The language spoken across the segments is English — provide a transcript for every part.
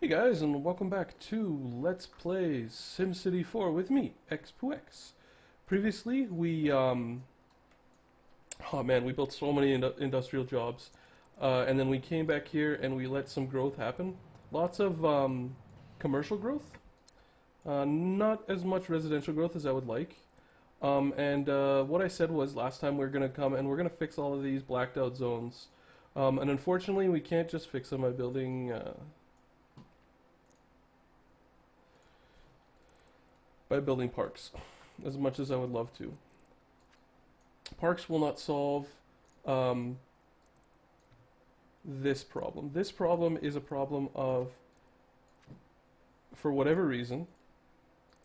Hey guys, and welcome back to Let's Play SimCity 4 with me, X2X. Previously, we we built so many industrial jobs, and then we came back here and we let some growth happen. Lots of commercial growth, not as much residential growth as I would like. What I said was last time we're gonna come and we're gonna fix all of these blacked out zones. And unfortunately, we can't just fix them by building. By building parks, as much as I would love to. Parks will not solve this problem. This problem is a problem of, for whatever reason,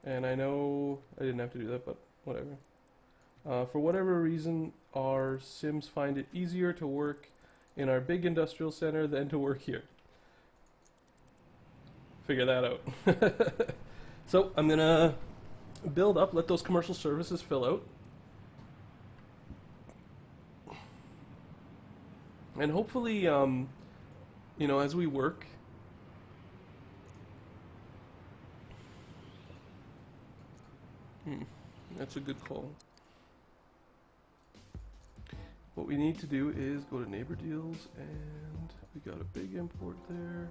and I know I didn't have to do that, but whatever. For whatever reason, our Sims find it easier to work in our big industrial center than to work here. Figure that out. So I'm gonna build up, let those commercial services fill out. And hopefully, as we work, that's a good call. What we need to do is go to neighbor deals, and we got a big import there.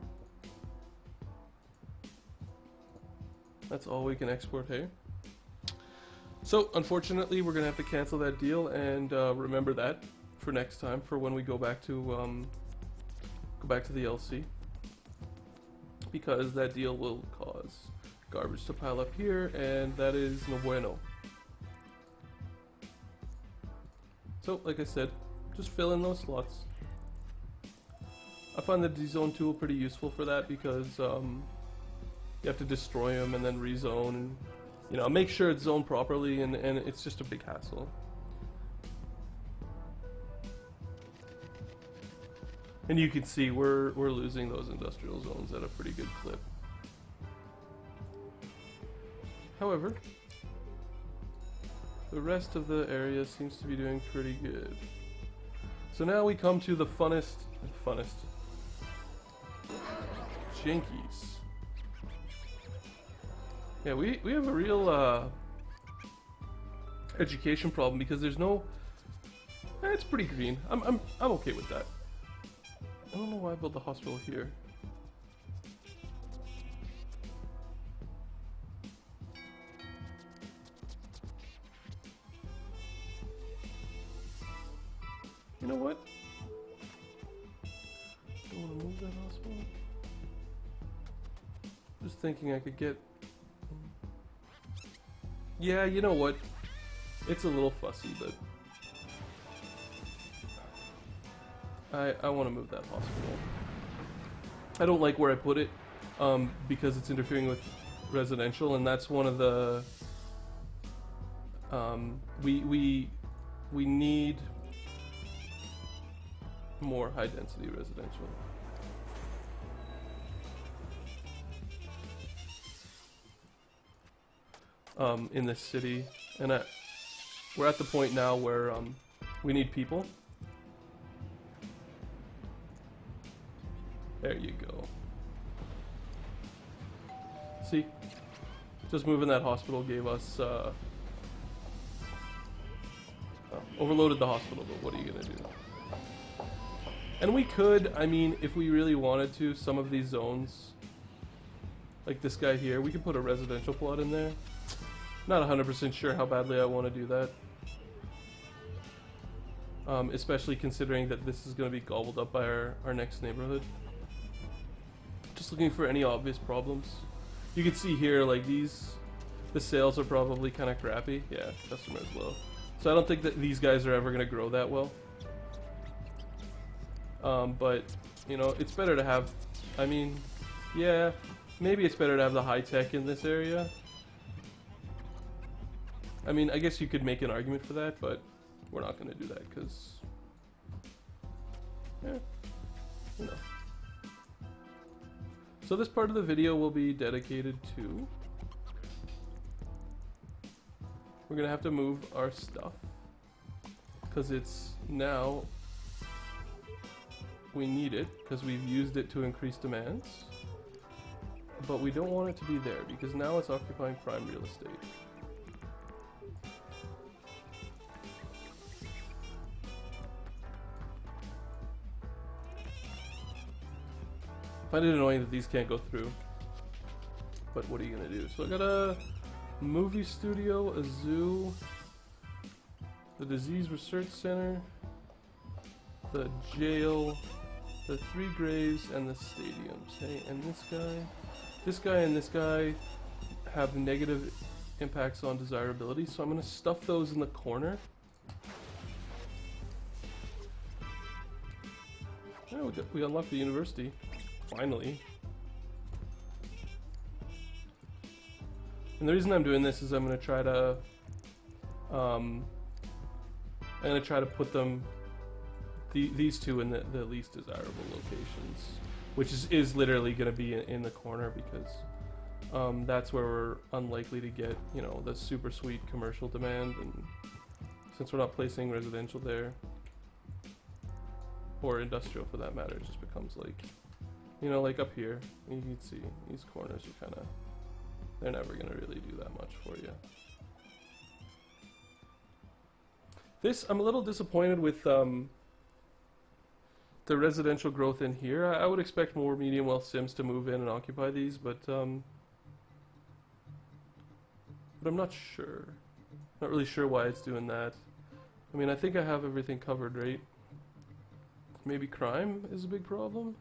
That's all we can export, hey? So, unfortunately, we're gonna have to cancel that deal, and remember that for next time, for when we go back to the LC, because that deal will cause garbage to pile up here, and that is no bueno. So, like I said, just fill in those slots. I find the dezone tool pretty useful for that because you have to destroy them and then rezone and make sure it's zoned properly, and it's just a big hassle. And you can see we're losing those industrial zones at a pretty good clip. However, the rest of the area seems to be doing pretty good. So now we come to the funnest, Jinkies. Yeah, we have a real education problem because there's no. It's pretty green. I'm okay with that. I don't know why I built the hospital here. You know what? Don't want to move that hospital. Just thinking I could get. Yeah, you know what? It's a little fussy, but I want to move that hospital. I don't like where I put it, because it's interfering with residential, and that's one of the we need more high density residential. In this city, and we're at the point now where we need people. There you go. See, just moving that hospital gave us overloaded the hospital, but what are you gonna do? And we could, if we really wanted to, some of these zones, like this guy here, we could put a residential plot in there. Not 100% sure how badly I want to do that. Especially considering that this is going to be gobbled up by our next neighborhood. Just looking for any obvious problems. You can see here, like the sales are probably kind of crappy. Yeah, customer as well. So I don't think that these guys are ever going to grow that well. But, it's better to have, yeah, maybe it's better to have the high tech in this area. I guess you could make an argument for that, but we're not going to do that because, So this part of the video will be dedicated to, we're going to have to move our stuff because it's now, we need it because we've used it to increase demands. but we don't want it to be there because now it's occupying prime real estate. I find it annoying that these can't go through, but what are you gonna do? So I got a movie studio, a zoo, the disease research center, the jail, the 3 graves, and the stadiums. Hey, and this guy, and this guy have negative impacts on desirability, so I'm gonna stuff those in the corner. Oh, we unlocked the university. Finally. And the reason I'm doing this is I'm gonna try to put them these two in the least desirable locations, which is literally gonna be in the corner because that's where we're unlikely to get, you know, the super sweet commercial demand, and since we're not placing residential there or industrial for that matter, it just becomes like, you know, like up here, you can see these corners are kind of, they're never going to really do that much for you. This, I'm a little disappointed with the residential growth in here. I would expect more medium wealth sims to move in and occupy these, but I'm not sure. Not really sure why it's doing that. I mean, I think I have everything covered, right? Maybe crime is a big problem?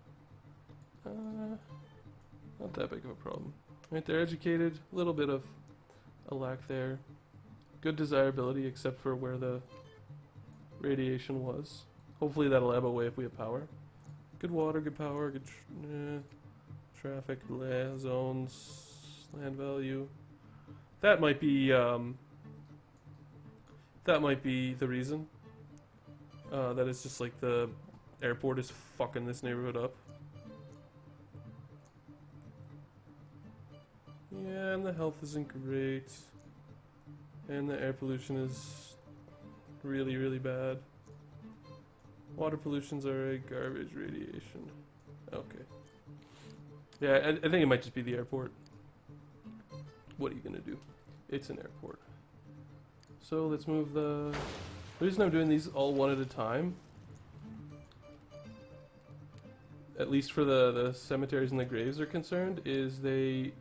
Not that big of a problem. Right, they're educated, a little bit of a lack there. Good desirability, except for where the radiation was. Hopefully that'll ebb away if we have power. Good water, good power, good traffic, zones, land value. That might be the reason. That it's just like the airport is fucking this neighborhood up. Yeah, and the health isn't great. And the air pollution is really, really bad. Water pollution's alright, garbage, radiation. Okay. Yeah, I think it might just be the airport. What are you gonna do? It's an airport. So let's move the reason I'm doing these all one at a time, at least for the cemeteries and the graves are concerned, is they...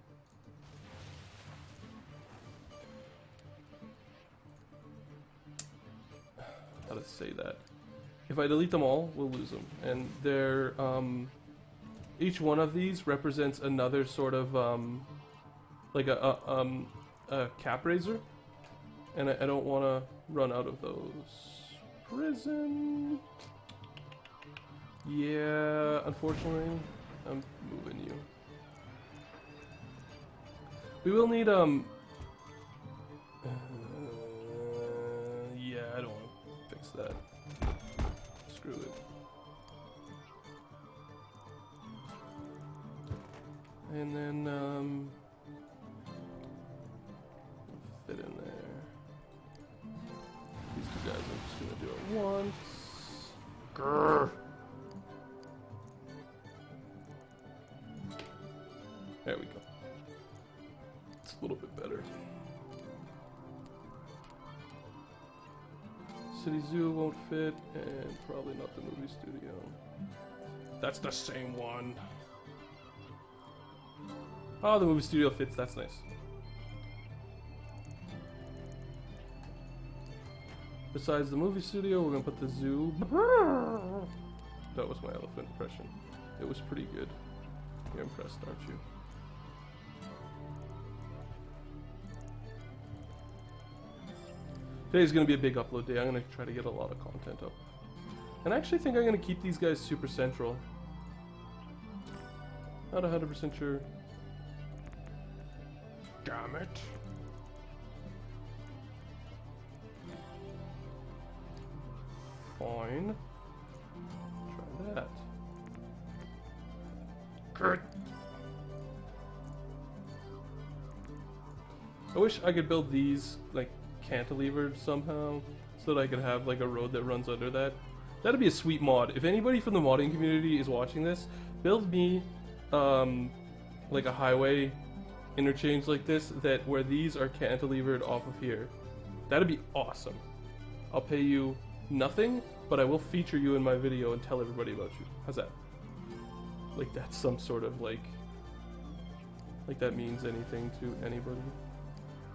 How to say that? If I delete them all, we'll lose them. And they're, each one of these represents another sort of, like a cap raiser. And I don't want to run out of those. Prison. Yeah, unfortunately, I'm moving you. We will need, yeah, I don't want to fix that. Screw it. And then, fit in there. These two guys, I'm just gonna do it once. Grrr. There we go. It's a little bit better. City Zoo won't fit, and probably not the movie studio. That's the same one. Oh, the movie studio fits, that's nice. Besides the movie studio, we're gonna put the zoo. That was my elephant impression. It was pretty good. You're impressed, aren't you? Today's gonna be a big upload day. I'm gonna try to get a lot of content up. And I actually think I'm gonna keep these guys super central. Not 100% sure. Damn it. Fine. Try that. Good. I wish I could build these, like, cantilevered somehow, so that I could have, like, a road that runs under that. That'd be a sweet mod. If anybody from the modding community is watching this, build me, like a highway interchange like this, that where these are cantilevered off of here. That'd be awesome. I'll pay you nothing, but I will feature you in my video and tell everybody about you. How's that? Like that's some sort of like that means anything to anybody.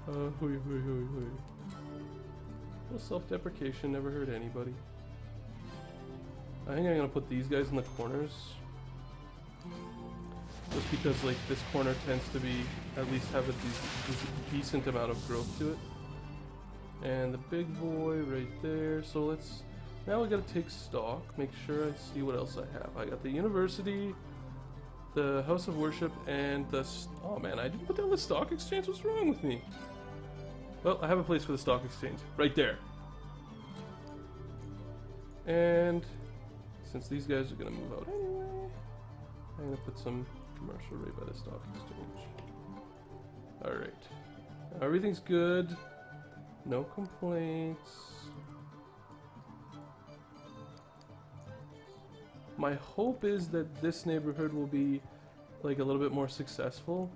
Hooey. Well, self-deprecation never hurt anybody. I think I'm gonna put these guys in the corners. Just because like this corner tends to be, at least have a decent amount of growth to it. And the big boy right there. So let's, now we gotta take stock, make sure I see what else I have. I got the university, the house of worship, and the, oh man, I didn't put down the stock exchange, what's wrong with me? Well, I have a place for the stock exchange, right there. And since these guys are gonna move out anyway, I'm gonna put some commercial right by the stock exchange. Alright. Everything's good. No complaints. My hope is that this neighborhood will be like a little bit more successful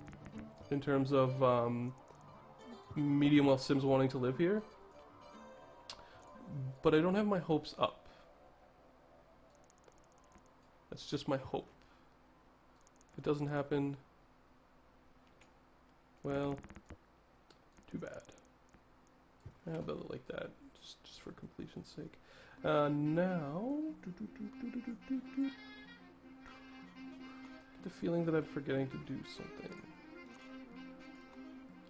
in terms of medium wealth Sims wanting to live here. But I don't have my hopes up. That's just my hope. If it doesn't happen, well, too bad. I'll build it like that, just for completion's sake. Now, get the feeling that I'm forgetting to do something.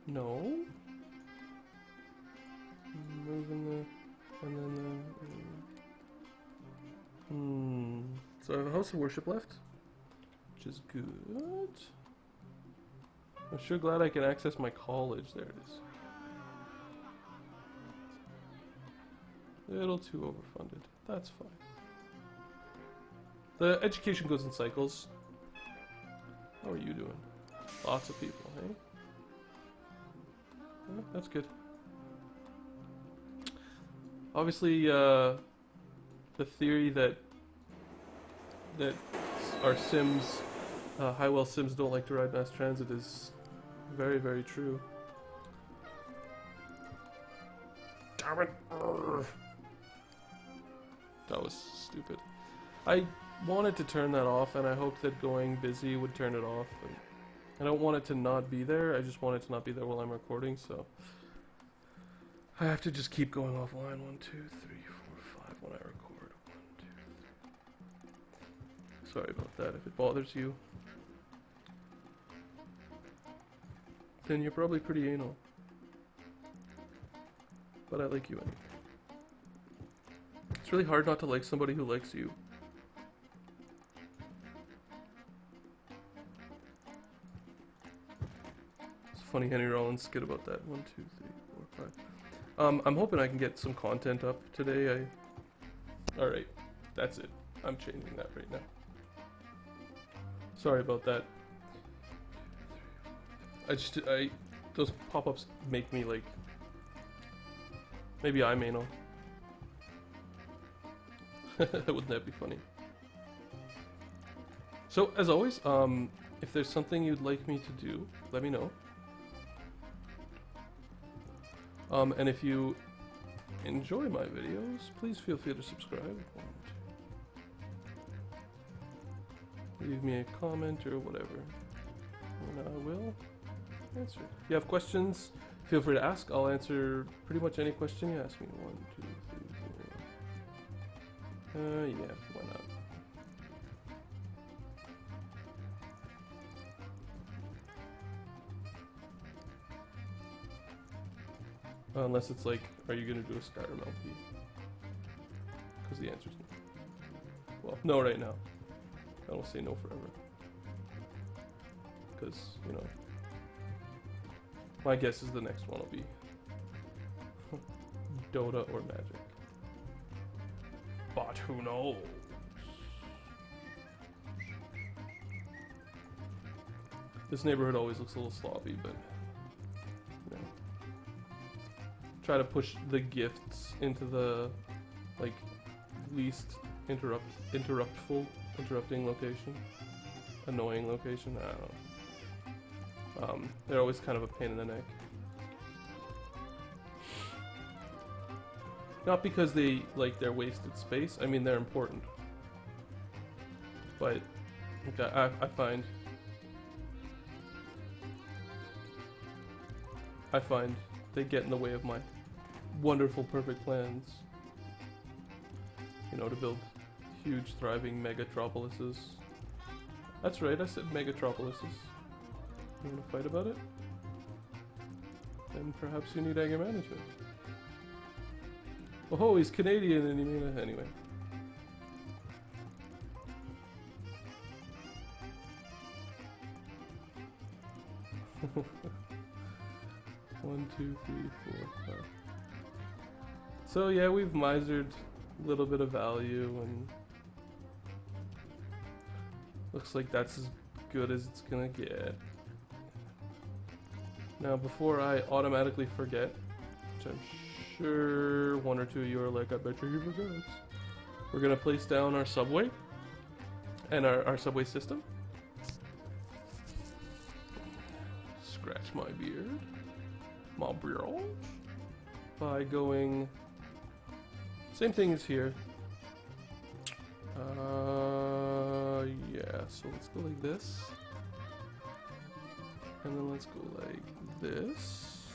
No. Moving the, and then the. So I have a house of worship left, which is good. I'm sure glad I can access my college. There it is. A little too overfunded. That's fine. The education goes in cycles. How are you doing? Lots of people, hey? Yeah, that's good. Obviously, the theory that our Sims, high-wealth Sims don't like to ride mass transit is very, very true. Damn it! Urgh. That was stupid. I wanted to turn that off, and I hoped that going busy would turn it off. And I don't want it to not be there, I just want it to not be there while I'm recording, so I have to just keep going offline. 1, 2, 3, 4, 5 when I record. 1, 2, 3. Sorry about that. If it bothers you, then you're probably pretty anal. But I like you anyway. It's really hard not to like somebody who likes you. It's a funny Henry Rollins skit about that. 1, 2, 3, 4, 5. I'm hoping I can get some content up today. Alright, that's it. I'm changing that right now. Sorry about that. Those pop-ups make me like, maybe I'm anal. Wouldn't that be funny? So, as always, if there's something you'd like me to do, let me know. And if you enjoy my videos, please feel free to subscribe. Leave me a comment or whatever, and I will answer. If you have questions, feel free to ask. I'll answer pretty much any question you ask me. 1, 2, 3, 4. Yeah, why not? Unless it's like, are you gonna do a Skyrim LP? Because the answer's no. Well, no right now. I don't say no forever. Because, you know, my guess is the next one will be Dota or Magic. But who knows? This neighborhood always looks a little sloppy, but you know, try to push the gifts into the like least interrupting location, annoying location. I don't know. They're always kind of a pain in the neck. Not because they're wasted space. I mean, they're important. But like, I find they get in the way of my wonderful, perfect plans. You know, to build huge, thriving megatropolises. That's right, I said megatropolises. You want to fight about it? Then perhaps you need anger management. Oh, he's Canadian and he made a... Anyway. One, two, three, four, five. So yeah, we've misered a little bit of value, and looks like that's as good as it's gonna get. Now, before I automatically forget, which I'm sure one or two of you are like, I bet you he forgets, we're gonna place down our subway and our subway system. Scratch my beard. My beard. By going... Same thing as here. Yeah, so let's go like this. And then let's go like this.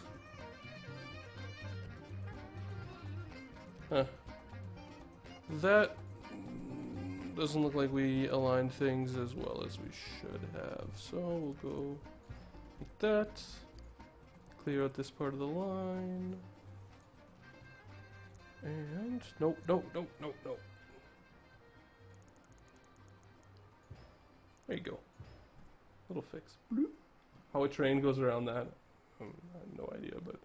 Huh. That doesn't look like we aligned things as well as we should have. So we'll go like that. Clear out this part of the line. And nope. There you go. Little fix. Bloop. How a train goes around that, I have no idea, but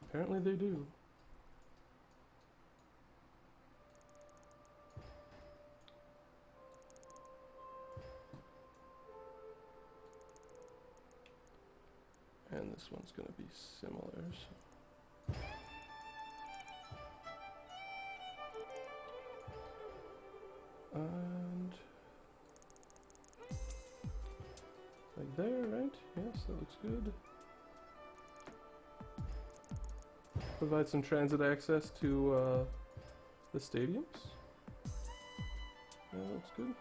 apparently they do. And this one's going to be similar. So. And like there, right? Yes, that looks good. Provide some transit access to the stadiums. Yeah, that looks good.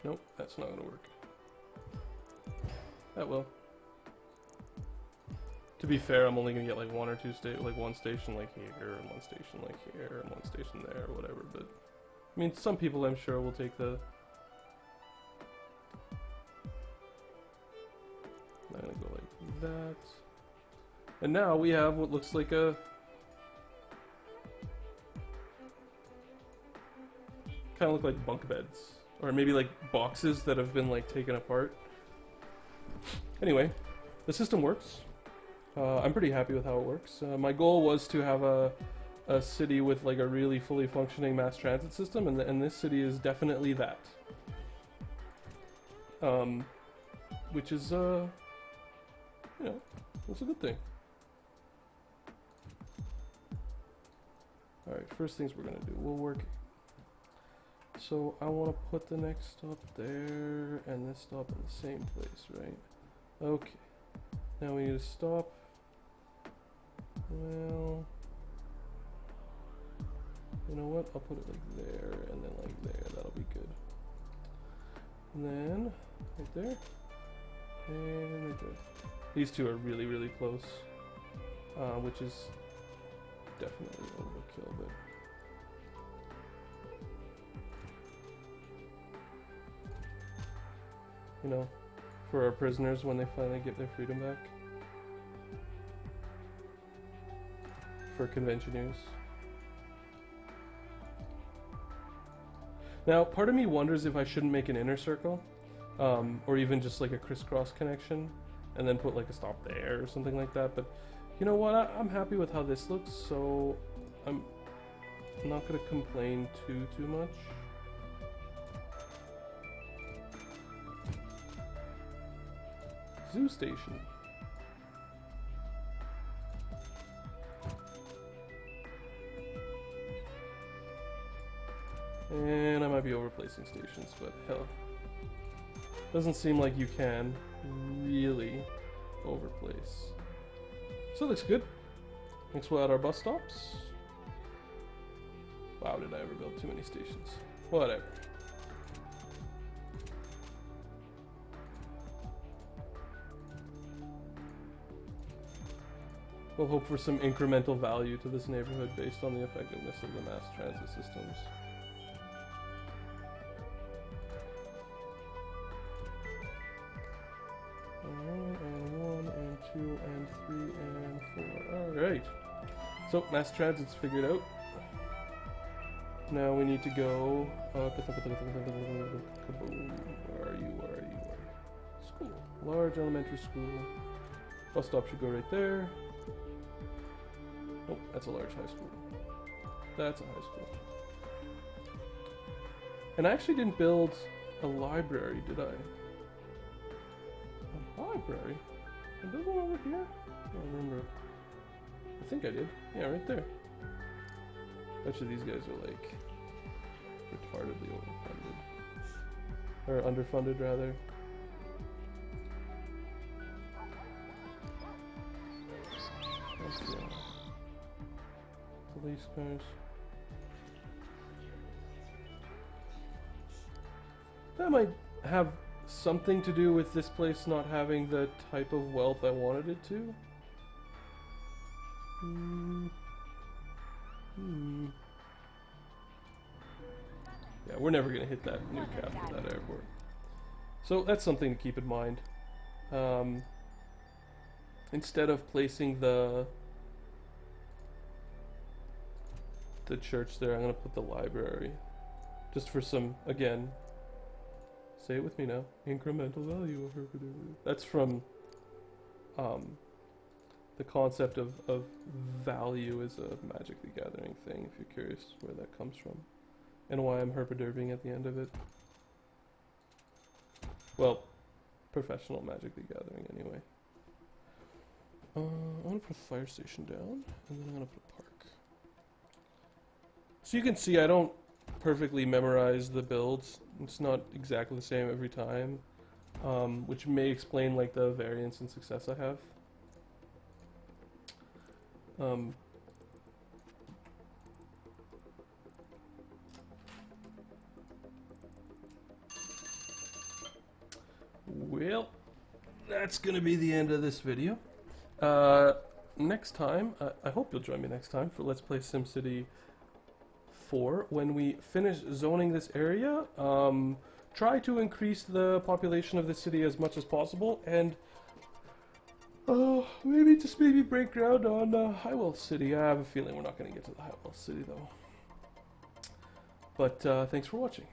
Nope, that's not gonna work. That will. To be fair, I'm only gonna get like one or two one station like here, and one station like here, and one station there, or whatever. But I mean, some people I'm sure will take the. I'm gonna go like that, and now we have what looks like a kind of look like bunk beds, or maybe like boxes that have been like taken apart. Anyway, the system works. I'm pretty happy with how it works. My goal was to have a city with like a really fully functioning mass transit system, and this city is definitely that. Which is, you know, it's a good thing. Alright, first things we're gonna do, we'll work. So I want to put the next stop there, and this stop in the same place, right? Okay. Now we need to stop. Well, you know what? I'll put it like there, and then like there. That'll be good. And then right there, and right there. These two are really, really close, which is definitely overkill, but. You know, for our prisoners when they finally get their freedom back. For convention use. Now, part of me wonders if I shouldn't make an inner circle, or even just like a crisscross connection, and then put like a stop there or something like that. But you know what? I'm happy with how this looks, so I'm not gonna complain too much. Zoo station. And I might be overplacing stations, but hell. Doesn't seem like you can really overplace. So it looks good. Next we'll add our bus stops. Wow, did I ever build too many stations? Whatever. We'll hope for some incremental value to this neighborhood based on the effectiveness of the mass transit systems. Alright, and 1, and 2, and 3, and 4. Alright. So, mass transit's figured out. Now we need to go... kaboom. Where are you? School. Large elementary school. Bus stop should go right there. Oh, that's a large high school. That's a high school. And I actually didn't build a library, did I? A library? Did I build one over here? I don't remember. I think I did. Yeah, right there. Bet you these guys are like retardedly overfunded. Or underfunded, rather. Police cars. That might have something to do with this place not having the type of wealth I wanted it to. Yeah, we're never going to hit that new cap for that airport. So that's something to keep in mind. Instead of placing the church there, I'm going to put the library. Just for some, again, say it with me now, incremental value over. That's from the concept of value is a Magic the Gathering thing, if you're curious where that comes from. And why I'm herpaderving at the end of it. Well, professional Magic the Gathering anyway. I'm going to put a fire station down, and then I'm going to put a park. So you can see I don't perfectly memorize the builds. It's not exactly the same every time, which may explain like the variance in success I have. Well, that's going to be the end of this video. Next time, I hope you'll join me next time for Let's Play SimCity 4. When we finish zoning this area, try to increase the population of the city as much as possible, and maybe break ground on High Wealth City. I have a feeling we're not going to get to the High Wealth City though. But thanks for watching.